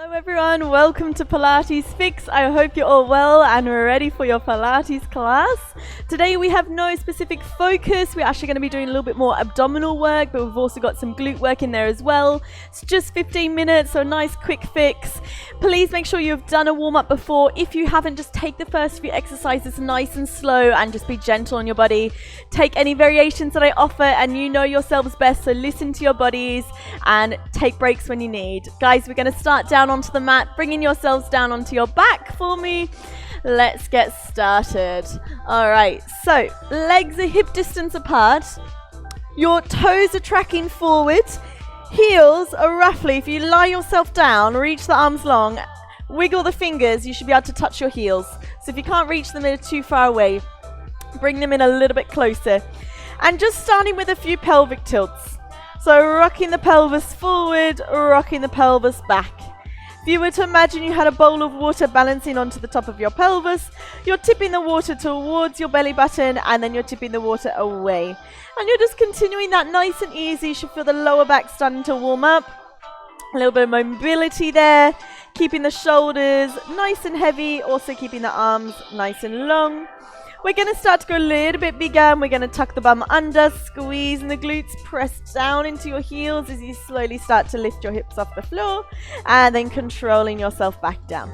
Hello everyone, welcome to Pilates Fix. I hope you're all well and ready for your Pilates class. Today we have no specific focus. We're actually going to be doing a little bit more abdominal work, but we've also got some glute work in there as well. It's just 15 minutes, so a nice quick fix. Please make sure you've done a warm-up before. If you haven't, just take the first few exercises nice and slow and just be gentle on your body. Take any variations that I offer and you know yourselves best, so listen to your bodies and take breaks when you need. Guys, we're going to start down onto the mat, bringing yourselves down onto your back for me. Let's get started. All right, so legs are hip distance apart. Your toes are tracking forward. Heels are roughly, if you lie yourself down, reach the arms long, wiggle the fingers, you should be able to touch your heels. So if you can't reach them, they're too far away, bring them in a little bit closer. And just starting with a few pelvic tilts. So rocking the pelvis forward, rocking the pelvis back. If you were to imagine you had a bowl of water balancing onto the top of your pelvis, you're tipping the water towards your belly button and then you're tipping the water away. And you're just continuing that nice and easy. You should feel the lower back starting to warm up. A little bit of mobility there. Keeping the shoulders nice and heavy, also keeping the arms nice and long. We're going to start to go a little bit bigger and we're going to tuck the bum under, squeezing the glutes, press down into your heels as you slowly start to lift your hips off the floor and then controlling yourself back down.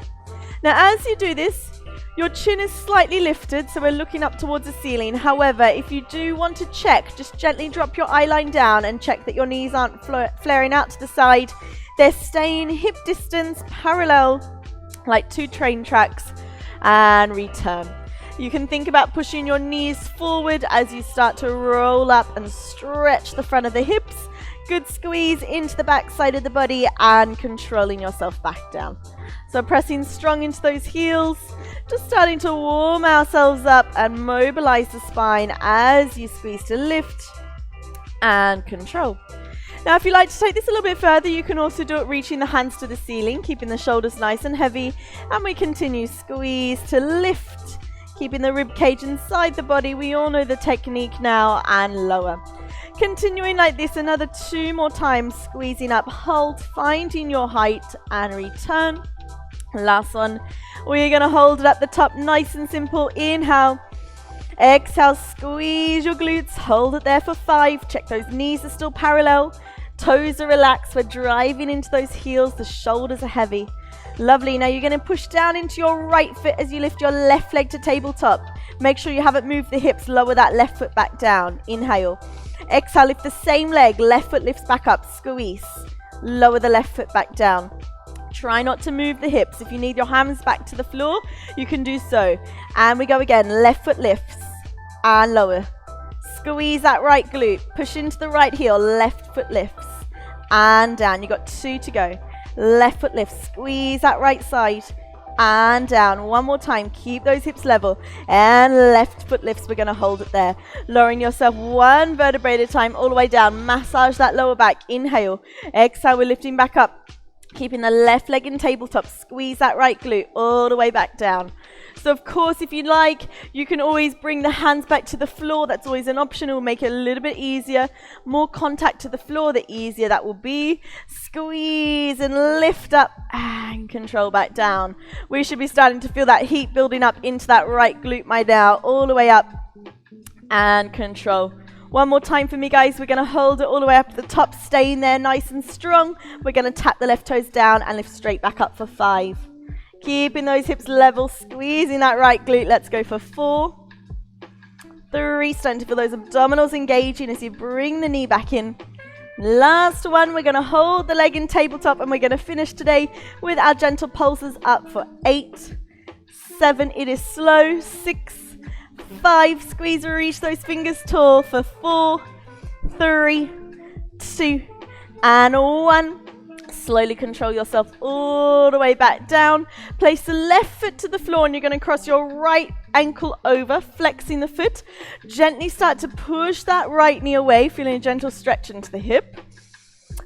Now as you do this, your chin is slightly lifted, so we're looking up towards the ceiling. However, if you do want to check, just gently drop your eye line down and check that your knees aren't flaring out to the side. They're staying hip distance parallel like two train tracks, and return. You can think about pushing your knees forward as you start to roll up and stretch the front of the hips. Good squeeze into the back side of the body and controlling yourself back down. So pressing strong into those heels, just starting to warm ourselves up and mobilize the spine as you squeeze to lift and control. Now, if you like to take this a little bit further, you can also do it reaching the hands to the ceiling, keeping the shoulders nice and heavy, and we continue squeeze to lift. Keeping the rib cage inside the body. We all know the technique now, and lower. Continuing like this another 2 more times, squeezing up, hold, finding your height and return. Last one. We're going to hold it at the top, nice and simple. Inhale. Exhale, squeeze your glutes, hold it there for 5. Check those knees are still parallel. Toes are relaxed. We're driving into those heels. The shoulders are heavy. Lovely. Now you're going to push down into your right foot as you lift your left leg to tabletop. Make sure you haven't moved the hips. Lower that left foot back down. Inhale. Exhale, lift the same leg. Left foot lifts back up. Squeeze. Lower the left foot back down. Try not to move the hips. If you need your hands back to the floor, you can do so. And we go again. Left foot lifts and lower. Squeeze that right glute. Push into the right heel. Left foot lifts and down. You got 2 to go. Left foot lifts, squeeze that right side and down. One more time, keep those hips level and left foot lifts. We're going to hold it there, lowering yourself 1 vertebrae at a time all the way down. Massage that lower back. Inhale. Exhale, we're lifting back up, keeping the left leg in tabletop. Squeeze that right glute all the way back down. So of course, if you like, you can always bring the hands back to the floor. That's always an option. It will make it a little bit easier. More contact to the floor, the easier that will be. Squeeze and lift up and control back down. We should be starting to feel that heat building up into that right glute by now. All the way up and control. One more time for me, guys. We're going to hold it all the way up at the top, staying there nice and strong. We're going to tap the left toes down and lift straight back up for 5. Keeping those hips level, squeezing that right glute. Let's go for 4, 3, starting to feel those abdominals engaging as you bring the knee back in. Last one, we're going to hold the leg in tabletop and we're going to finish today with our gentle pulses up for 8, 7, it is slow, 6, 5, squeeze, reach those fingers tall for 4, 3, 2, and 1. Slowly control yourself all the way back down. Place the left foot to the floor and you're going to cross your right ankle over, flexing the foot. Gently start to push that right knee away, feeling a gentle stretch into the hip.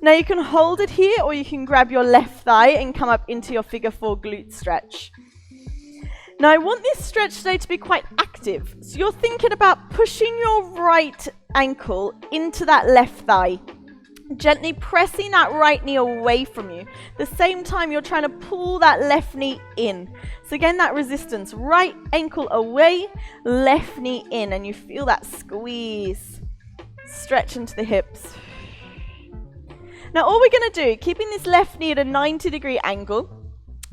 Now you can hold it here or you can grab your left thigh and come up into your figure 4 glute stretch. Now I want this stretch today to be quite active. So you're thinking about pushing your right ankle into that left thigh. Gently pressing that right knee away from you. The same time you're trying to pull that left knee in. So again, that resistance, right ankle away, left knee in, and you feel that squeeze. Stretch into the hips. Now all we're going to do, keeping this left knee at a 90-degree angle,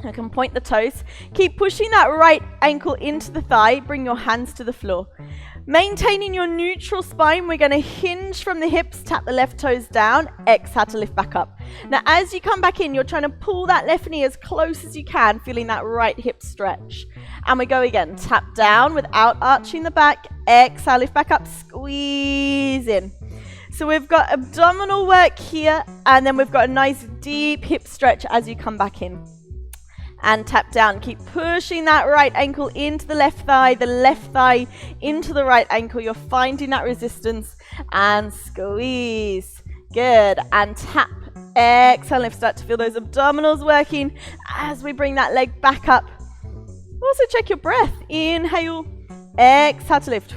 I can point the toes, keep pushing that right ankle into the thigh, bring your hands to the floor. Maintaining your neutral spine, we're going to hinge from the hips, tap the left toes down, exhale to lift back up. Now as you come back in, you're trying to pull that left knee as close as you can, feeling that right hip stretch. And we go again, tap down without arching the back, exhale, lift back up, squeeze in. So we've got abdominal work here, and then we've got a nice deep hip stretch as you come back in. And tap down. Keep pushing that right ankle into the left thigh into the right ankle. You're finding that resistance and squeeze. Good. And tap. Exhale. Lift. Start to feel those abdominals working as we bring that leg back up. Also check your breath. Inhale. Exhale to lift.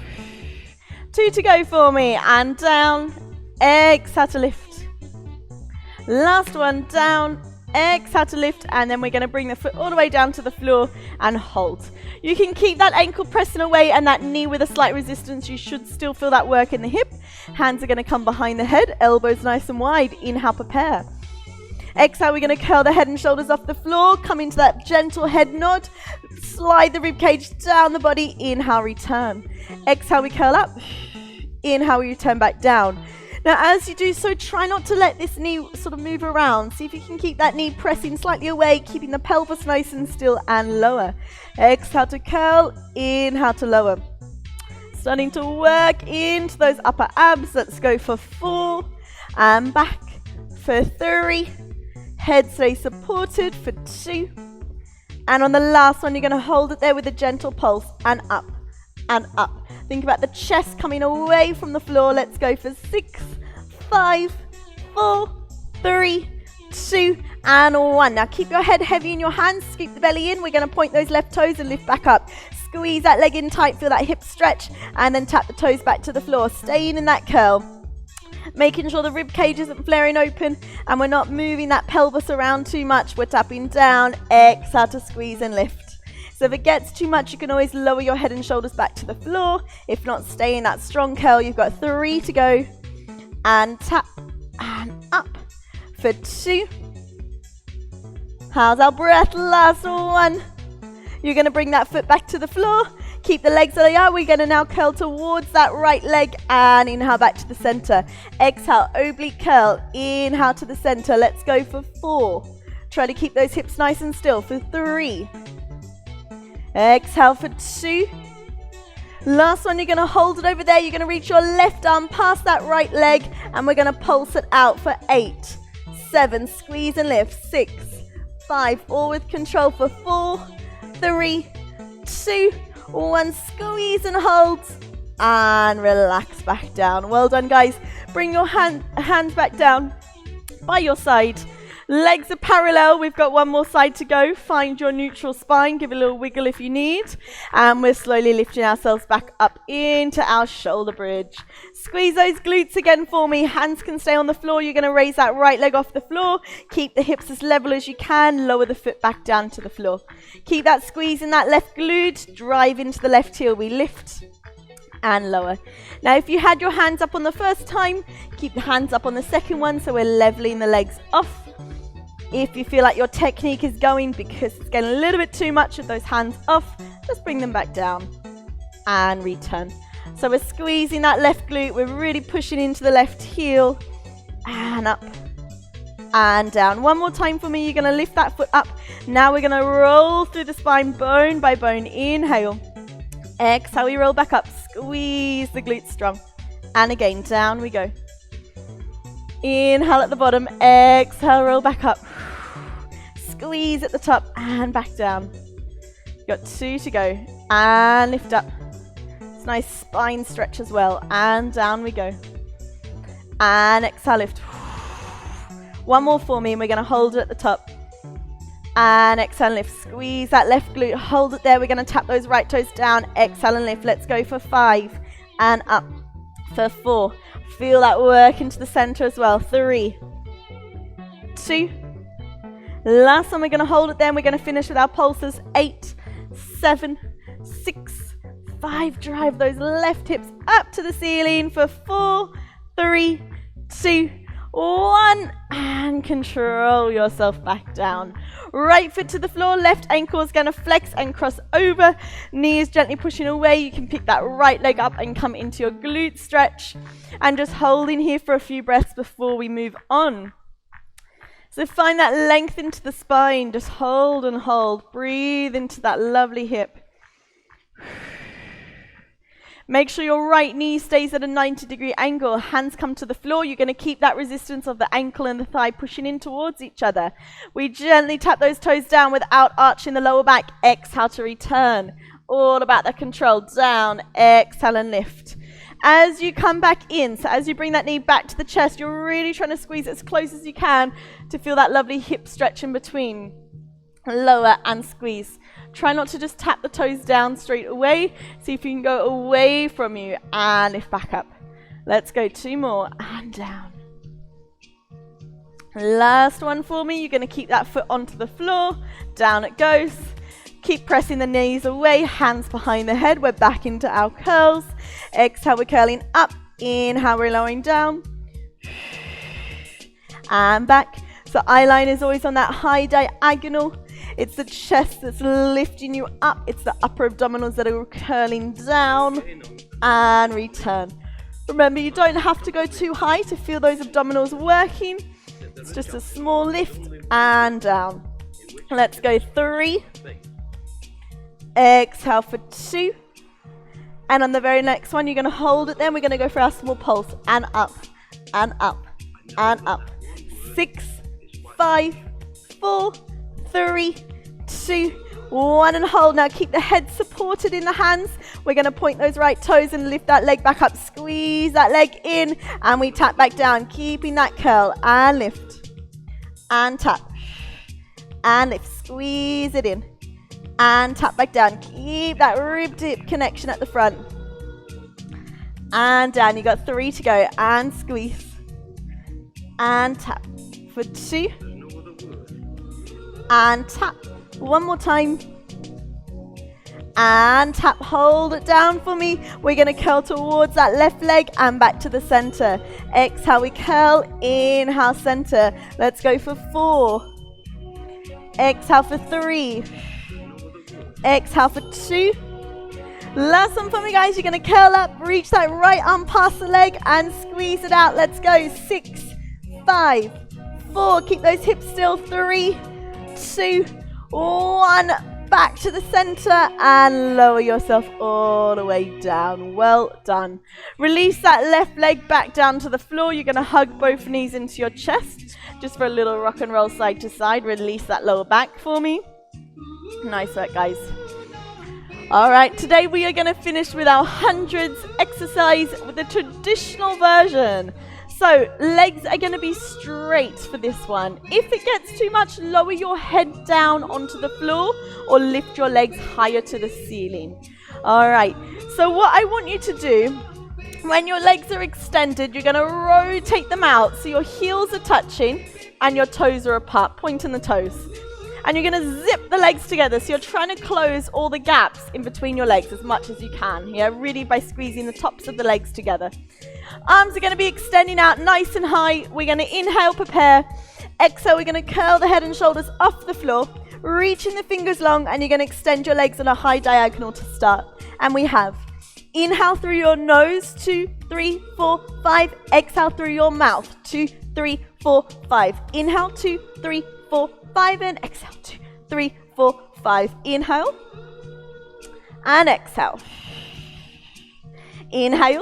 2 to go for me. And down. Exhale to lift. Last one. Down. Exhale to lift, and then we're going to bring the foot all the way down to the floor and hold. You can keep that ankle pressing away and that knee with a slight resistance. You should still feel that work in the hip. Hands are going to come behind the head, elbows nice and wide. Inhale, prepare. Exhale, we're going to curl the head and shoulders off the floor, come into that gentle head nod, slide the rib cage down the body. Inhale, return. Exhale, we curl up. Inhale, we return back down. Now, as you do so, try not to let this knee sort of move around. See if you can keep that knee pressing slightly away, keeping the pelvis nice and still and lower. Exhale to curl, inhale to lower. Starting to work into those upper abs. Let's go for 4 and back for 3. Head stay supported for 2. And on the last one, you're going to hold it there with a gentle pulse and up and up. Think about the chest coming away from the floor. Let's go for 6, 5, 4, 3, 2, and 1. Now keep your head heavy in your hands. Scoop the belly in. We're going to point those left toes and lift back up. Squeeze that leg in tight. Feel that hip stretch. And then tap the toes back to the floor. Staying in that curl. Making sure the rib cage isn't flaring open. And we're not moving that pelvis around too much. We're tapping down. Exhale to squeeze and lift. So if it gets too much, you can always lower your head and shoulders back to the floor. If not, stay in that strong curl. You've got 3 to go. And tap and up for 2. How's our breath? Last one. You're going to bring that foot back to the floor. Keep the legs where they are. We're going to now curl towards that right leg and inhale back to the center. Exhale, oblique curl. Inhale to the center. Let's go for 4. Try to keep those hips nice and still for 3. Exhale for 2. Last one, you're going to hold it over there. You're going to reach your left arm past that right leg, and we're going to pulse it out for 8, 7, squeeze and lift, 6, 5, all with control for 4, 3, 2, 1, squeeze and hold, and relax back down. Well done, guys. Bring your hands back down by your side. Legs are parallel. We've got one more side to go. Find your neutral spine. Give it a little wiggle if you need. And we're slowly lifting ourselves back up into our shoulder bridge. Squeeze those glutes again for me. Hands can stay on the floor. You're going to raise that right leg off the floor. Keep the hips as level as you can. Lower the foot back down to the floor. Keep that squeeze in that left glute. Drive into the left heel. We lift and lower. Now, if you had your hands up on the first time, keep the hands up on the second one, so we're leveling the legs off. If you feel like your technique is going because it's getting a little bit too much with those hands off, just bring them back down and return. So we're squeezing that left glute. We're really pushing into the left heel and up and down. One more time for me. You're going to lift that foot up. Now we're going to roll through the spine bone by bone. Inhale. Exhale, we roll back up. Squeeze the glutes strong. And again, down we go. Inhale at the bottom. Exhale, roll back up. Squeeze at the top and back down. Got 2 to go. And lift up. It's a nice spine stretch as well. And down we go. And exhale, lift. One more for me, and we're going to hold it at the top. And exhale and lift. Squeeze that left glute. Hold it there. We're going to tap those right toes down. Exhale and lift. Let's go for 5. And up. For 4. Feel that work into the center as well. 3, 2. Last one, we're going to hold it then. We're going to finish with our pulses. 8, 7, 6, 5. Drive those left hips up to the ceiling for 4, 3, 2, 1. And control yourself back down. Right foot to the floor, left ankle is going to flex and cross over. Knees gently pushing away. You can pick that right leg up and come into your glute stretch. And just holding here for a few breaths before we move on. So find that length into the spine. Just hold and hold. Breathe into that lovely hip. Make sure your right knee stays at a 90-degree angle. Hands come to the floor. You're going to keep that resistance of the ankle and the thigh pushing in towards each other. We gently tap those toes down without arching the lower back. Exhale to return. All about the control. Down. Exhale and lift. As you come back in, so as you bring that knee back to the chest, you're really trying to squeeze as close as you can to feel that lovely hip stretch in between. Lower and squeeze. Try not to just tap the toes down straight away. See if you can go away from you and lift back up. Let's go 2 more and down. Last one for me. You're going to keep that foot onto the floor. Down it goes. Keep pressing the knees away. Hands behind the head. We're back into our curls. Exhale, we're curling up. Inhale, we're lowering down. And back. So eye line is always on that high diagonal. It's the chest that's lifting you up. It's the upper abdominals that are curling down and return. Remember, you don't have to go too high to feel those abdominals working. It's just a small lift and down. Let's go 3. Exhale for 2. And on the very next one, you're going to hold it then. We're going to go for our small pulse and up and up and up. 6, 5, 4, 3, 2, 1, and hold. Now keep the head supported in the hands. We're going to point those right toes and lift that leg back up. Squeeze that leg in and we tap back down, keeping that curl and lift and tap and lift. Squeeze it in and tap back down. Keep that rib dip connection at the front and down. You got 3 to go and squeeze and tap for 2 and tap. 1 more time and tap. Hold it down for me. We're going to curl towards that left leg and back to the center. Exhale, we curl. Inhale, center. Let's go for 4. Exhale for 3. Exhale for 2. Last one for me, guys. You're going to curl up, reach that right arm past the leg and squeeze it out. Let's go. 6, 5, 4. Keep those hips still. 3, 2, 1. Back to the center and lower yourself all the way down. Well done. Release that left leg back down to the floor. You're going to hug both knees into your chest just for a little rock and roll side to side. Release that lower back for me. Nice work, guys. All right, today we are going to finish with our hundreds exercise with the traditional version. So legs are going to be straight for this one. If it gets too much, lower your head down onto the floor or lift your legs higher to the ceiling. All right, so what I want you to do, when your legs are extended, you're going to rotate them out so your heels are touching and your toes are apart, pointing the toes. And you're going to zip the legs together. So you're trying to close all the gaps in between your legs as much as you can. Yeah, really by squeezing the tops of the legs together. Arms are going to be extending out nice and high. We're going to inhale, prepare. Exhale, we're going to curl the head and shoulders off the floor. Reaching the fingers long and you're going to extend your legs on a high diagonal to start. And we have inhale through your nose, 2, 3, 4, 5. Exhale through your mouth, 2, 3, 4, 5. Inhale, 2, 3, 4, 5 and exhale. 2, 3, 4, 5. Inhale and exhale. Inhale,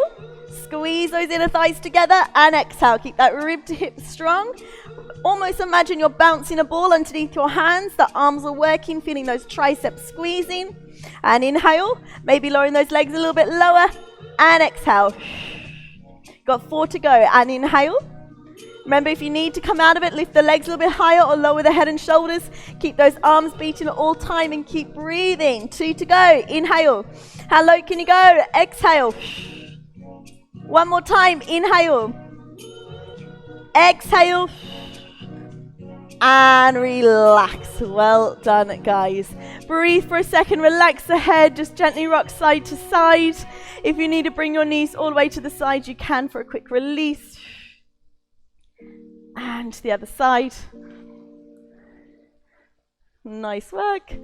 squeeze those inner thighs together and exhale. Keep that rib to hip strong. Almost imagine you're bouncing a ball underneath your hands. The arms are working, feeling those triceps squeezing. And inhale, maybe lowering those legs a little bit lower and exhale. Got 4 to go and inhale. Remember, if you need to come out of it, lift the legs a little bit higher or lower the head and shoulders. Keep those arms beating at all time and keep breathing. 2 to go. Inhale. How low can you go? Exhale. One more time. Inhale. Exhale. And relax. Well done, guys. Breathe for a second. Relax the head. Just gently rock side to side. If you need to bring your knees all the way to the side, you can for a quick release. And to the other side. Nice work.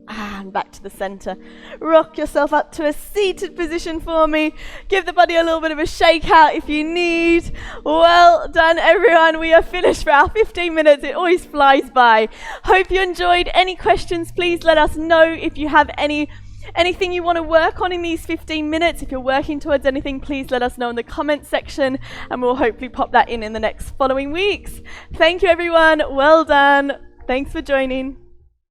And back to the center. Rock yourself up to a seated position for me. Give the body a little bit of a shake out if you need. Well done, everyone. We are finished for our 15 minutes. It always flies by. Hope you enjoyed. Any questions, please let us know. If you have anything you want to work on in these 15 minutes, if you're working towards anything, please let us know in the comment section, and we'll hopefully pop that in the next following weeks. Thank you, everyone. Well done. Thanks for joining.